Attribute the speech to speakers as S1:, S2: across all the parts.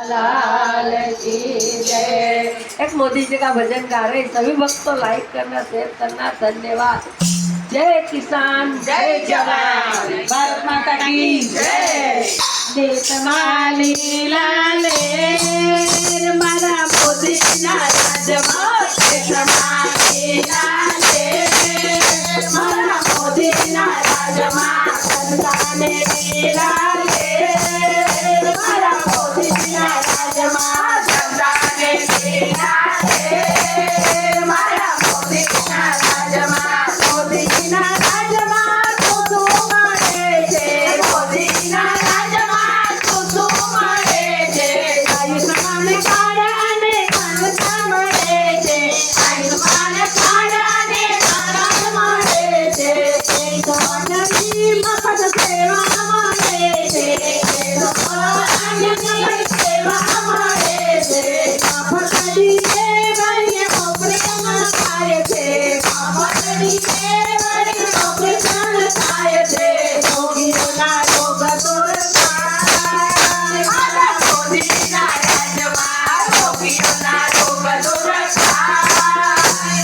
S1: लाल की जय। एक मोदी जी का भजन गा रहे, सभी भक्त तो लाइक करना, शेयर करना, धन्यवाद। जय किसान, जय जवान,
S2: भारत माता की जय। देश माली लाले मारा मोदी ना राजमा, देश माली लाले मारा मोदी ना राजमा, संताने लाले मारा मोदी ना राजमा, संताने लाले मारा मोदी ना राजमा, मोदी ना राजमा तो मारे छे, मोदी ना राजमा तो मारे छे, आयुष्मान कार्ड અને કાનૂન મળે છે, આયુષ્માન કાર્ડ અને કાનૂન મળે છે, ગવર્નરની મફત સેવા મળે છે, ગવર્નરની સેવા મળે છે, મફત દીએ વળી ઓપરેશન થાય છે, મફત દીએ વળી ઓપરેશન થાય છે, રોગીઓના રોગ દૂર થાય, મારા મોદીના રાજમાં રોગીઓના રોગ દૂર થાય,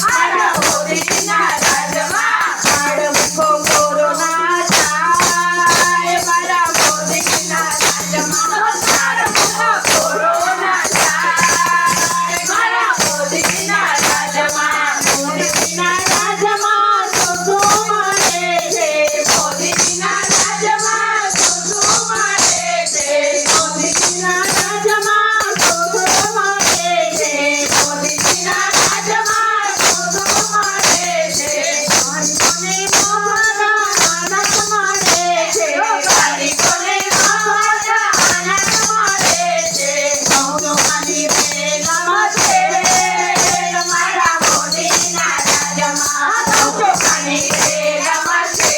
S2: મારા મોદીના રાજમાં બાળકો કોરોના જાય, મારા મોદીના રાજમાં બાળકો કોરોના જાય, મારા મોદીના રાજમાં મોદીના રાજમાં શું મળે છે, મોદીના રાજમાં શું મળે છે, મોદીના રાજમાં શું મળે છે, મોદીના રાજમાં શું મળે છે, ગરીબોને મફત અનાજ મળે છે, ગરીબોને મફત અનાજ મળે છે, સૌની બેગમ છે, મારા મોદીના રાજમાં સૌની બેગમ છે,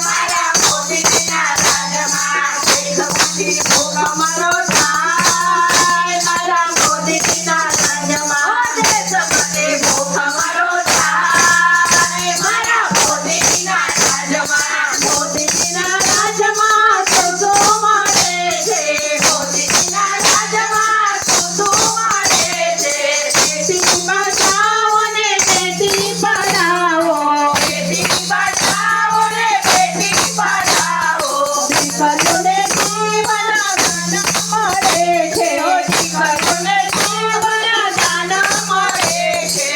S2: મારા મોદીના રાજમાં દેશમાંથી ભૂખમરો થાય, મારા મોદીના રાજમાં દેશમાંથી ભૂખમરો થાય, મારા મોદીના રાજમાં મોદીના રાજમાં શું મળે છે, મોદીના રાજમાં શું મળે છે, બેટી બચાવો ને બેટી પઢાઓ, બેટી બચાવો ને બેટી પઢાઓ, દીકરીઓને જીવન દાન મળે છે, દીકરીઓને જીવન દાન મળે છે,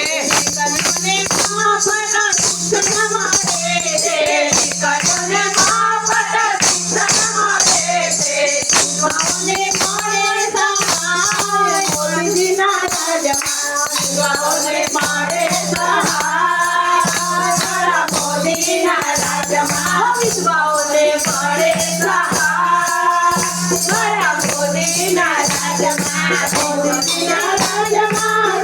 S2: દીકરીઓને મફત શિક્ષણ મળે છે, દીકરીઓને મફત શિક્ષણ મળે છે, યુવાઓને મળે સહાય, મોદીજીના રાજમાં યુવાઓને મળે સહાય, મારા મોદીના રાજમાં વિધવાઓને મળે સહાય, મારા મોદીના રાજમાં મોદીજીના રાજમાં